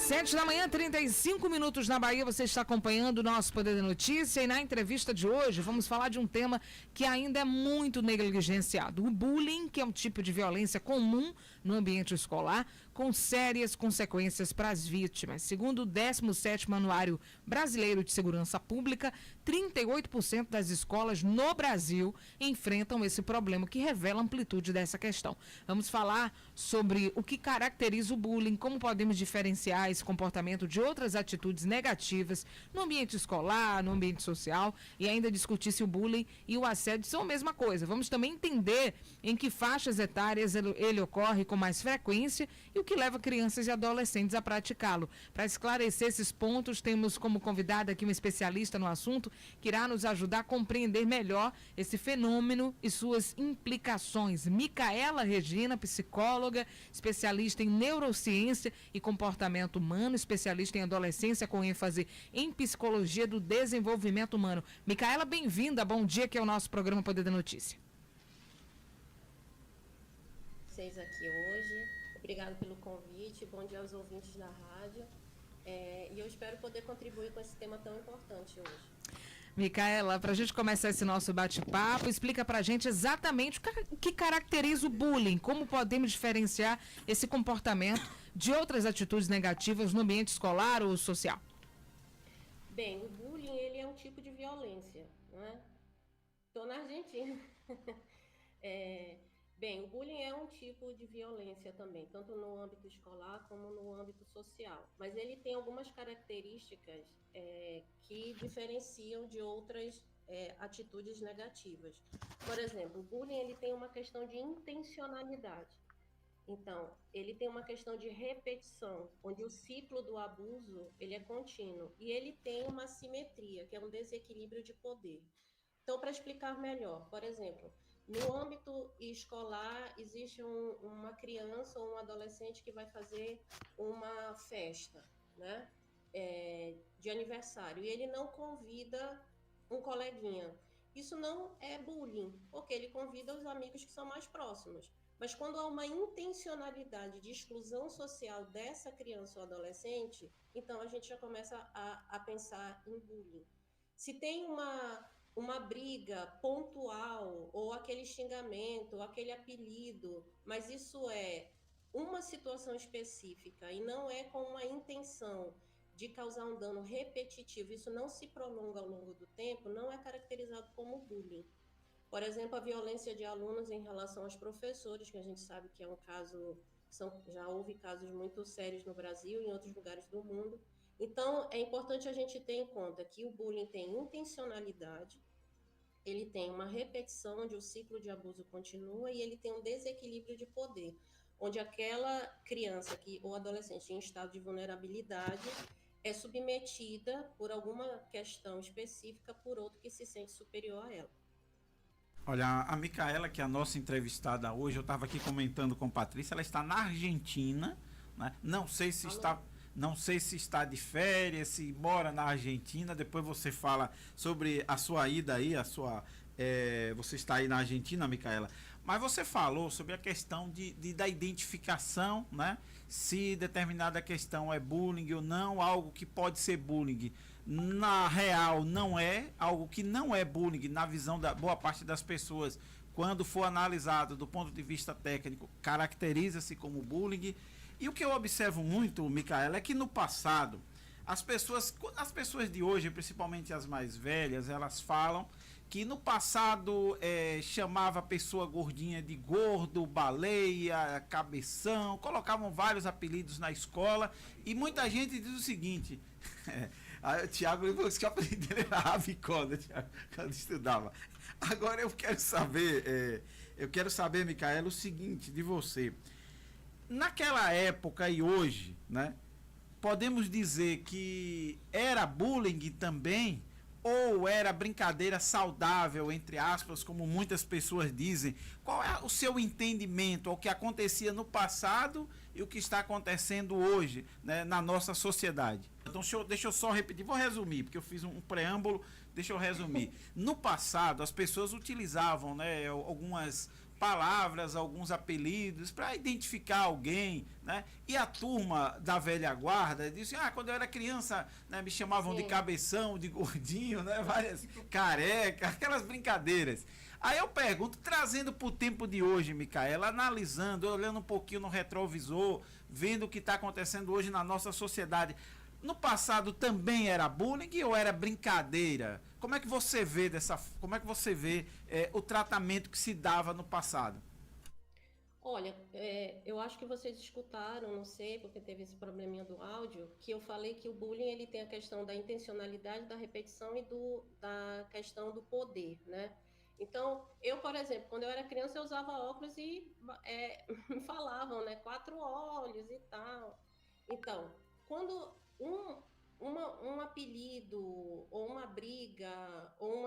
7 da manhã, 35 minutos na Bahia, você está acompanhando o nosso Poder da Notícia e na entrevista de hoje vamos falar de um tema que ainda é muito negligenciado, o bullying, que é um tipo de violência comum no ambiente escolar, com sérias consequências para as vítimas. Segundo o 17º Anuário Brasileiro de Segurança Pública, 38% das escolas no Brasil enfrentam esse problema, que revela a amplitude dessa questão. Vamos falar sobre o que caracteriza o bullying, como podemos diferenciar esse comportamento de outras atitudes negativas no ambiente escolar, no ambiente social, e ainda discutir se o bullying e o assédio são a mesma coisa. Vamos também entender em que faixas etárias ele ocorre com mais frequência e o que leva crianças e adolescentes a praticá-lo. Para esclarecer esses pontos, temos como convidada aqui uma especialista no assunto que irá nos ajudar a compreender melhor esse fenômeno e suas implicações. Micaela Regina, psicóloga, especialista em neurociência e comportamento humano, especialista em adolescência com ênfase em psicologia do desenvolvimento humano. Micaela, bem-vinda, bom dia, que é o nosso programa Poder da Notícia. Vocês aqui hoje, obrigado pelo convite, bom dia aos ouvintes da rádio, e eu espero poder contribuir com esse tema tão importante hoje. Micaela, para a gente começar esse nosso bate-papo, explica para a gente exatamente o que caracteriza o bullying, como podemos diferenciar esse comportamento de outras atitudes negativas no ambiente escolar ou social. Bem, o bullying ele é um tipo de violência, não é? Estou na Argentina. Bem, o bullying é um tipo de violência também, tanto no âmbito escolar como no âmbito social. Mas ele tem algumas características que diferenciam de outras atitudes negativas. Por exemplo, o bullying ele tem uma questão de intencionalidade. Então, ele tem uma questão de repetição, onde o ciclo do abuso ele é contínuo. E ele tem uma assimetria, que é um desequilíbrio de poder. Então, para explicar melhor, por exemplo, no âmbito escolar, existe uma criança ou um adolescente que vai fazer uma festa, né, de aniversário, e ele não convida um coleguinha. Isso não é bullying, porque ele convida os amigos que são mais próximos. Mas quando há uma intencionalidade de exclusão social dessa criança ou adolescente, então a gente já começa a pensar em bullying. Se tem uma briga pontual, ou aquele xingamento, ou aquele apelido, mas isso é uma situação específica e não é com uma intenção de causar um dano repetitivo, isso não se prolonga ao longo do tempo, não é caracterizado como bullying. Por exemplo, a violência de alunos em relação aos professores, que a gente sabe que é um caso, já houve casos muito sérios no Brasil e em outros lugares do mundo. Então, é importante a gente ter em conta que o bullying tem intencionalidade, ele tem uma repetição onde o ciclo de abuso continua e ele tem um desequilíbrio de poder, onde aquela criança ou adolescente em estado de vulnerabilidade é submetida por alguma questão específica por outro que se sente superior a ela. Olha, a Micaela, que é a nossa entrevistada hoje, eu estava aqui comentando com a Patrícia, ela está na Argentina, né? Não sei se está de férias, se mora na Argentina. Depois você fala sobre a sua ida aí, você está aí na Argentina, Micaela. Mas você falou sobre a questão da identificação, né? Se determinada questão é bullying ou não, algo que pode ser bullying. Na real, não é, algo que não é bullying, na visão da boa parte das pessoas, quando for analisado do ponto de vista técnico, caracteriza-se como bullying. E o que eu observo muito, Micaela, é que no passado, as pessoas de hoje, principalmente as mais velhas, elas falam que no passado chamava a pessoa gordinha de gordo, baleia, cabeção, colocavam vários apelidos na escola, e muita gente diz o seguinte, o Thiago falou que o apelido dele era Rabicó, Thiago, quando estudava. Agora eu quero saber, Micaela, o seguinte de você. Naquela época e hoje, né, podemos dizer que era bullying também, ou era brincadeira saudável, entre aspas, como muitas pessoas dizem? Qual é o seu entendimento ao que acontecia no passado e o que está acontecendo hoje, né, na nossa sociedade? Então, deixa eu só repetir, vou resumir, porque eu fiz um preâmbulo, deixa eu resumir. No passado, as pessoas utilizavam, né, algumas palavras, alguns apelidos para identificar alguém, né? E a turma da velha guarda disse, quando eu era criança, né, me chamavam de cabeção, de gordinho, né? Várias careca, aquelas brincadeiras. Aí eu pergunto, trazendo para o tempo de hoje, Micaela, analisando, olhando um pouquinho no retrovisor, vendo o que está acontecendo hoje na nossa sociedade. No passado também era bullying ou era brincadeira? Como é que você vê o tratamento que se dava no passado? Olha, eu acho que vocês escutaram, não sei, porque teve esse probleminha do áudio, que eu falei que o bullying ele tem a questão da intencionalidade, da repetição e da questão do poder, né? Então, eu, por exemplo, quando eu era criança, eu usava óculos e me falavam, né? 4 olhos e tal. Então, quando um apelido, ou uma briga, ou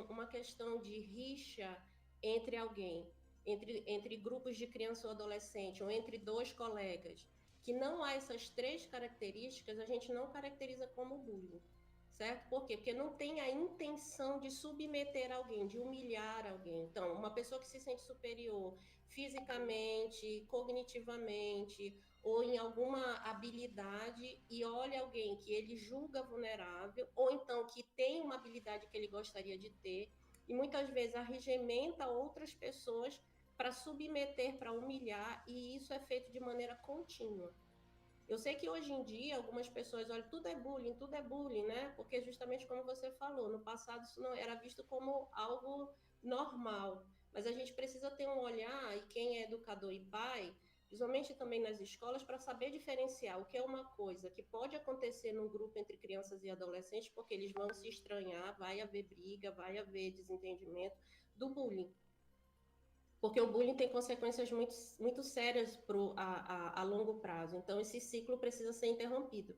uma questão de rixa entre alguém, entre grupos de criança ou adolescente, ou entre 2 colegas, que não há essas 3 características, a gente não caracteriza como bullying, certo? Por quê? Porque não tem a intenção de submeter alguém, de humilhar alguém. Então, uma pessoa que se sente superior fisicamente, cognitivamente, ou em alguma habilidade e olha alguém que ele julga vulnerável, ou então que tem uma habilidade que ele gostaria de ter, e muitas vezes arregimenta outras pessoas para submeter, para humilhar, e isso é feito de maneira contínua. Eu sei que hoje em dia algumas pessoas olham, tudo é bullying, né? Porque justamente como você falou, no passado isso não era visto como algo normal. Mas a gente precisa ter um olhar, e quem é educador e pai, principalmente também nas escolas, para saber diferenciar o que é uma coisa que pode acontecer num grupo entre crianças e adolescentes, porque eles vão se estranhar, vai haver briga, vai haver desentendimento, do bullying. Porque o bullying tem consequências muito, muito sérias a longo prazo. Então, esse ciclo precisa ser interrompido.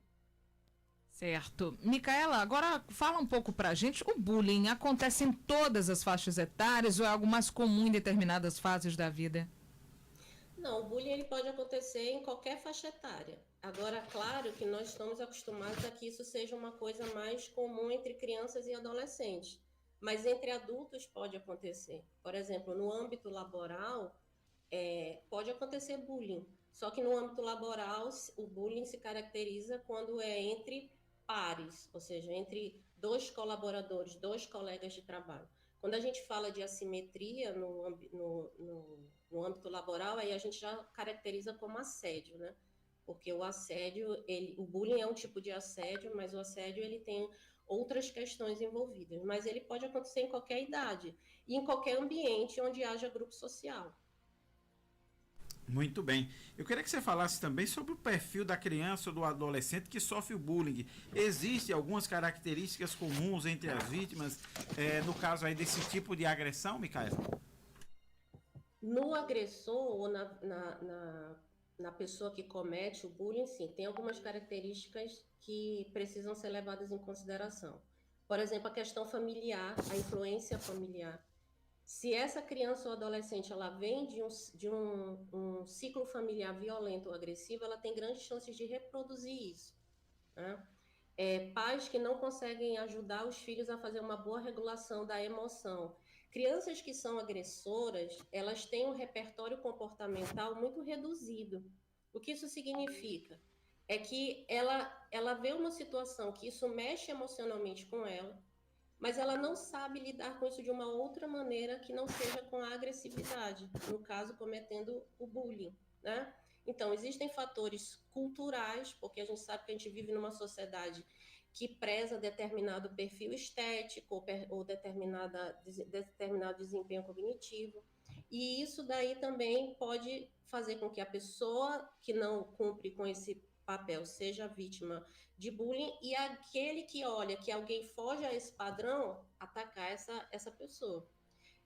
Certo. Micaela, agora fala um pouco pra gente. O bullying acontece em todas as faixas etárias ou é algo mais comum em determinadas fases da vida? Não, o bullying ele pode acontecer em qualquer faixa etária. Agora, claro que nós estamos acostumados a que isso seja uma coisa mais comum entre crianças e adolescentes. Mas entre adultos pode acontecer. Por exemplo, no âmbito laboral, pode acontecer bullying. Só que no âmbito laboral, o bullying se caracteriza quando é entre pares, ou seja, entre 2 colaboradores, 2 colegas de trabalho. Quando a gente fala de assimetria no âmbito laboral, aí a gente já caracteriza como assédio, né? Porque o assédio, o bullying é um tipo de assédio, mas o assédio ele tem outras questões envolvidas. Mas ele pode acontecer em qualquer idade e em qualquer ambiente onde haja grupo social. Muito bem. Eu queria que você falasse também sobre o perfil da criança ou do adolescente que sofre o bullying. Existem algumas características comuns entre as vítimas, no caso aí desse tipo de agressão, Micaela? No agressor ou na pessoa que comete o bullying, sim, tem algumas características que precisam ser levadas em consideração. Por exemplo, a questão familiar, a influência familiar. Se essa criança ou adolescente ela vem de um ciclo familiar violento ou agressivo, ela tem grandes chances de reproduzir isso, né? Pais que não conseguem ajudar os filhos a fazer uma boa regulação da emoção. Crianças que são agressoras, elas têm um repertório comportamental muito reduzido. O que isso significa? É que ela vê uma situação que isso mexe emocionalmente com ela, mas ela não sabe lidar com isso de uma outra maneira que não seja com a agressividade, no caso, cometendo o bullying, né? Então, existem fatores culturais, porque a gente sabe que a gente vive numa sociedade que preza determinado perfil estético ou determinado desempenho cognitivo, e isso daí também pode fazer com que a pessoa que não cumpre com esse papel seja vítima de bullying e aquele que olha que alguém foge a esse padrão, atacar essa pessoa.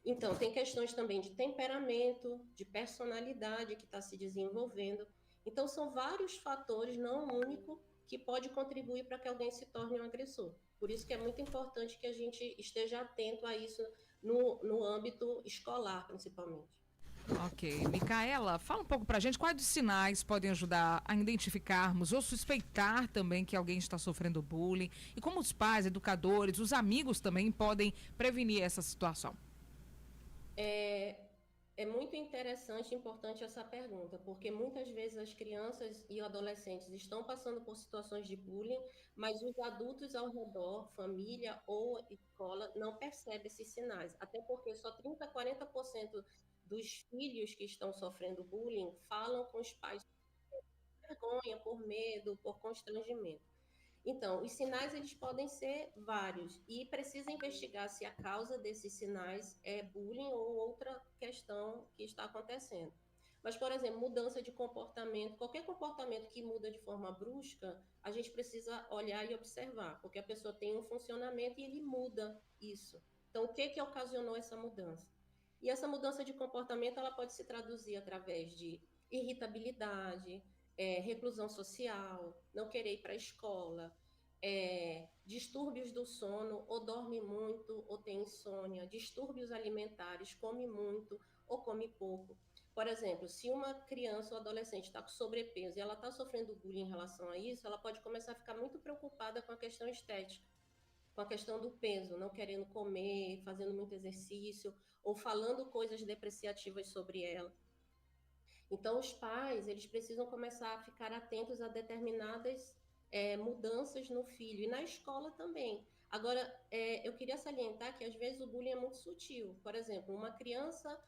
Então, tem questões também de temperamento, de personalidade que está se desenvolvendo. Então, são vários fatores, não um único, que pode contribuir para que alguém se torne um agressor. Por isso que é muito importante que a gente esteja atento a isso no âmbito escolar, principalmente. Ok. Micaela, fala um pouco pra gente quais os sinais podem ajudar a identificarmos ou suspeitar também que alguém está sofrendo bullying e como os pais, educadores, os amigos também podem prevenir essa situação. É muito interessante e importante essa pergunta, porque muitas vezes as crianças e adolescentes estão passando por situações de bullying, mas os adultos ao redor, família ou escola, não percebem esses sinais. Até porque só 30, 40% dos filhos que estão sofrendo bullying falam com os pais por vergonha, por medo, por constrangimento. Então, os sinais eles podem ser vários e precisa investigar se a causa desses sinais é bullying ou outra questão que está acontecendo. Mas, por exemplo, mudança de comportamento, qualquer comportamento que muda de forma brusca, a gente precisa olhar e observar, porque a pessoa tem um funcionamento e ele muda isso. Então, o que que ocasionou essa mudança? E essa mudança de comportamento, ela pode se traduzir através de irritabilidade, reclusão social, não querer ir para a escola, distúrbios do sono, ou dorme muito, ou tem insônia, distúrbios alimentares, come muito ou come pouco. Por exemplo, se uma criança ou adolescente está com sobrepeso e ela está sofrendo bullying em relação a isso, ela pode começar a ficar muito preocupada com a questão estética, com a questão do peso, não querendo comer, fazendo muito exercício, ou falando coisas depreciativas sobre ela. Então, os pais, eles precisam começar a ficar atentos a determinadas mudanças no filho e na escola também. Agora, eu queria salientar que às vezes o bullying é muito sutil. Por exemplo, uma criança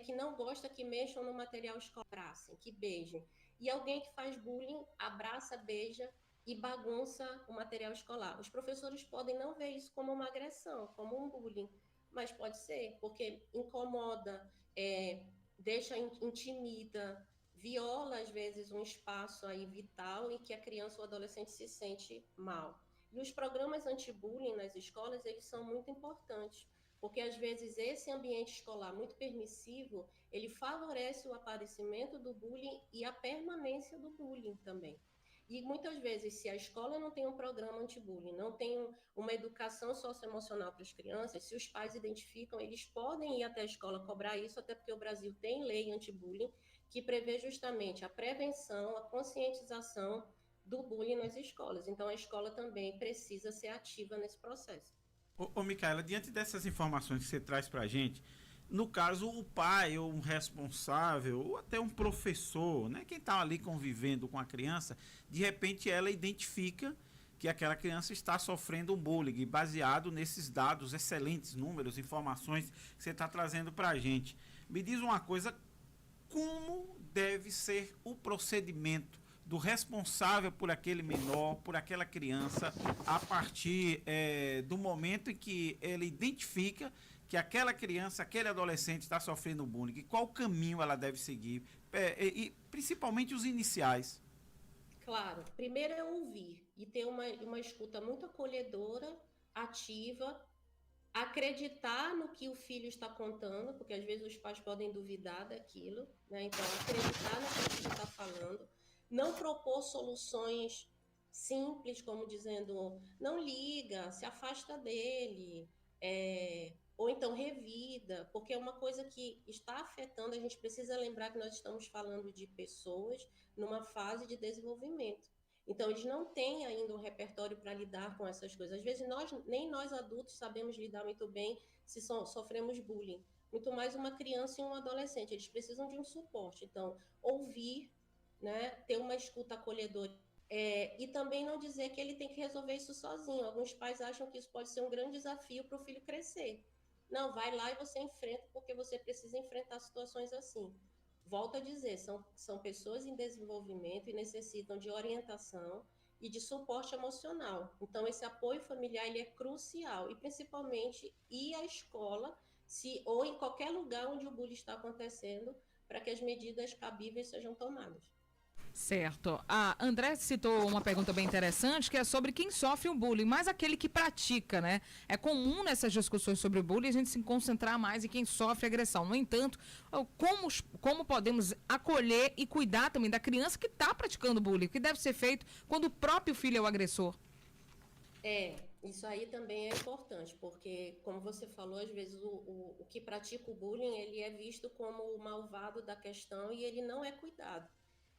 que não gosta que mexam no material escolar, abracem, que beijem. E alguém que faz bullying abraça, beija e bagunça o material escolar. Os professores podem não ver isso como uma agressão, como um bullying, mas pode ser, porque incomoda, deixa, intimida, viola às vezes um espaço aí vital em que a criança ou adolescente se sente mal. E os programas anti-bullying nas escolas, eles são muito importantes, porque às vezes esse ambiente escolar muito permissivo, ele favorece o aparecimento do bullying e a permanência do bullying também. E muitas vezes, se a escola não tem um programa anti-bullying, não tem uma educação socioemocional para as crianças, se os pais identificam, eles podem ir até a escola cobrar isso, até porque o Brasil tem lei anti-bullying que prevê justamente a prevenção, a conscientização do bullying nas escolas. Então, a escola também precisa ser ativa nesse processo. Ô, Micaela, diante dessas informações que você traz pra gente, no caso, o pai ou um responsável, ou até um professor, né, quem está ali convivendo com a criança, de repente ela identifica que aquela criança está sofrendo um bullying, baseado nesses dados, excelentes números, informações que você está trazendo para a gente. Me diz uma coisa, como deve ser o procedimento do responsável por aquele menor, por aquela criança, a partir do momento em que ele identifica que aquela criança, aquele adolescente está sofrendo bullying, e qual caminho ela deve seguir, e principalmente os iniciais. Claro, primeiro é ouvir e ter uma escuta muito acolhedora, ativa, acreditar no que o filho está contando, porque às vezes os pais podem duvidar daquilo, né? Então, acreditar naquilo que ele está falando, não propor soluções simples, como dizendo, não liga, se afasta dele, ou então revida, porque é uma coisa que está afetando, a gente precisa lembrar que nós estamos falando de pessoas numa fase de desenvolvimento. Então, eles não têm ainda um repertório para lidar com essas coisas. Às vezes, nem nós adultos sabemos lidar muito bem se sofremos bullying. Muito mais uma criança e um adolescente. Eles precisam de um suporte. Então, ouvir, né, ter uma escuta acolhedora. E também não dizer que ele tem que resolver isso sozinho. Alguns pais acham que isso pode ser um grande desafio para o filho crescer. Não, vai lá e você enfrenta, porque você precisa enfrentar situações assim. Volto a dizer, são pessoas em desenvolvimento e necessitam de orientação e de suporte emocional. Então, esse apoio familiar ele é crucial, e principalmente ir à escola, ou em qualquer lugar onde o bullying está acontecendo, para que as medidas cabíveis sejam tomadas. Certo. A André citou uma pergunta bem interessante, que é sobre quem sofre o bullying, mas aquele que pratica, né? É comum nessas discussões sobre o bullying a gente se concentrar mais em quem sofre agressão. No entanto, como podemos acolher e cuidar também da criança que está praticando bullying, o que deve ser feito quando o próprio filho é o agressor? Isso aí também é importante, porque, como você falou, às vezes o que pratica o bullying, ele é visto como o malvado da questão e ele não é cuidado.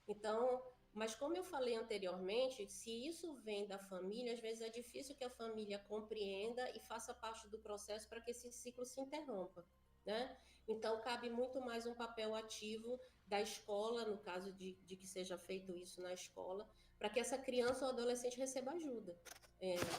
Então, mas como eu falei anteriormente, se isso vem da família, às vezes é difícil que a família compreenda e faça parte do processo para que esse ciclo se interrompa. né? Então, cabe muito mais um papel ativo da escola, no caso de que seja feito isso na escola, para que essa criança ou adolescente receba ajuda.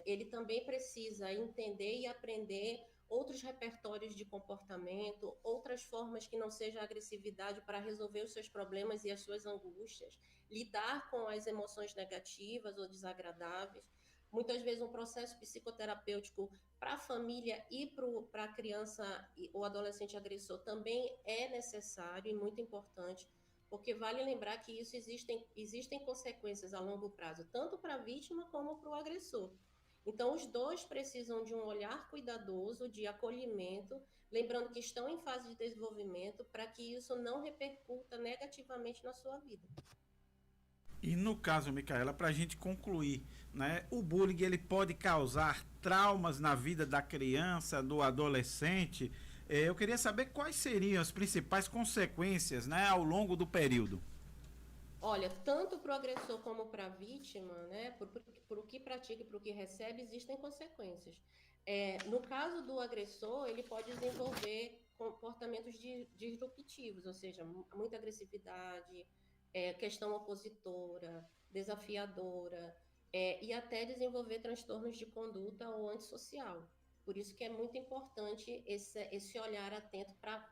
Ele também precisa entender e aprender outros repertórios de comportamento, outras formas que não seja agressividade para resolver os seus problemas e as suas angústias, lidar com as emoções negativas ou desagradáveis. Muitas vezes um processo psicoterapêutico para a família e para a criança ou adolescente agressor também é necessário e muito importante, porque vale lembrar que isso existem consequências a longo prazo, tanto para a vítima como para o agressor. Então, os dois precisam de um olhar cuidadoso, de acolhimento, lembrando que estão em fase de desenvolvimento, para que isso não repercuta negativamente na sua vida. E no caso, Micaela, para a gente concluir, né, o bullying ele pode causar traumas na vida da criança, do adolescente. Eu queria saber quais seriam as principais consequências, né, ao longo do período. Olha, tanto para o agressor como para a vítima, né, por o que pratica e por o que recebe, existem consequências. No caso do agressor, ele pode desenvolver comportamentos disruptivos, ou seja, muita agressividade, questão opositora, desafiadora, e até desenvolver transtornos de conduta ou antissocial. Por isso que é muito importante esse olhar atento para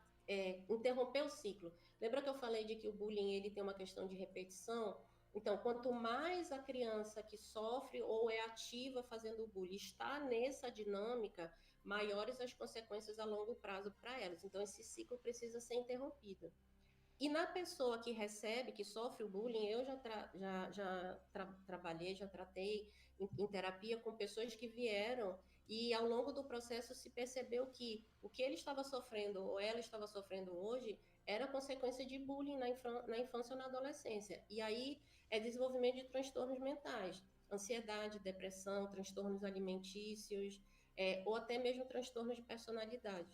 interromper o ciclo. Lembra que eu falei de que o bullying ele tem uma questão de repetição? Então, quanto mais a criança que sofre ou é ativa fazendo o bullying está nessa dinâmica, maiores as consequências a longo prazo para elas. Então, esse ciclo precisa ser interrompido. E na pessoa que recebe, que sofre o bullying, eu trabalhei, já tratei em terapia com pessoas que vieram e ao longo do processo se percebeu que o que ele estava sofrendo ou ela estava sofrendo hoje era consequência de bullying na infância ou na adolescência. E aí é desenvolvimento de transtornos mentais, ansiedade, depressão, transtornos alimentícios, ou até mesmo transtornos de personalidade.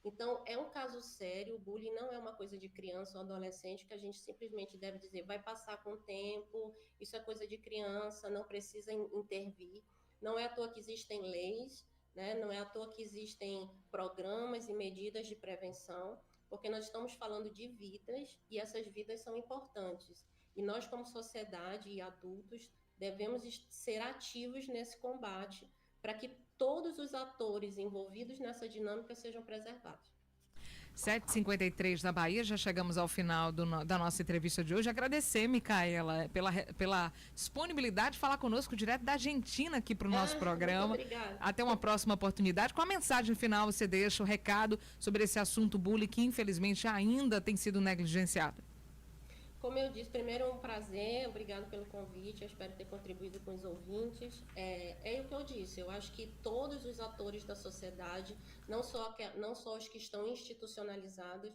Então, é um caso sério, o bullying não é uma coisa de criança ou adolescente que a gente simplesmente deve dizer, vai passar com o tempo, isso é coisa de criança, não precisa intervir. Não é à toa que existem leis, né? Não é à toa que existem programas e medidas de prevenção, porque nós estamos falando de vidas e essas vidas são importantes. E nós, como sociedade e adultos, devemos ser ativos nesse combate para que todos os atores envolvidos nessa dinâmica sejam preservados. 7h53 da Bahia, já chegamos ao final da nossa entrevista de hoje. Agradecer, Micaela, pela disponibilidade de falar conosco direto da Argentina aqui para o nosso programa. Muito obrigada. Até uma próxima oportunidade. Com a mensagem final, você deixa o recado sobre esse assunto bullying que infelizmente ainda tem sido negligenciado. Como eu disse, primeiro é um prazer, obrigado pelo convite, eu espero ter contribuído com os ouvintes. É o que eu disse, eu acho que todos os atores da sociedade, não só os que estão institucionalizados,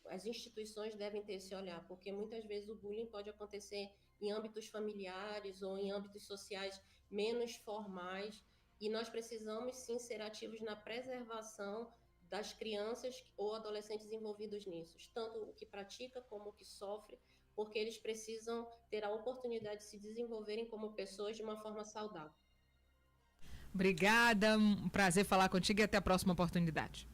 as instituições devem ter esse olhar, porque muitas vezes o bullying pode acontecer em âmbitos familiares ou em âmbitos sociais menos formais, e nós precisamos sim ser ativos na preservação das crianças ou adolescentes envolvidos nisso, tanto o que pratica como o que sofre, porque eles precisam ter a oportunidade de se desenvolverem como pessoas de uma forma saudável. Obrigada, um prazer falar contigo e até a próxima oportunidade.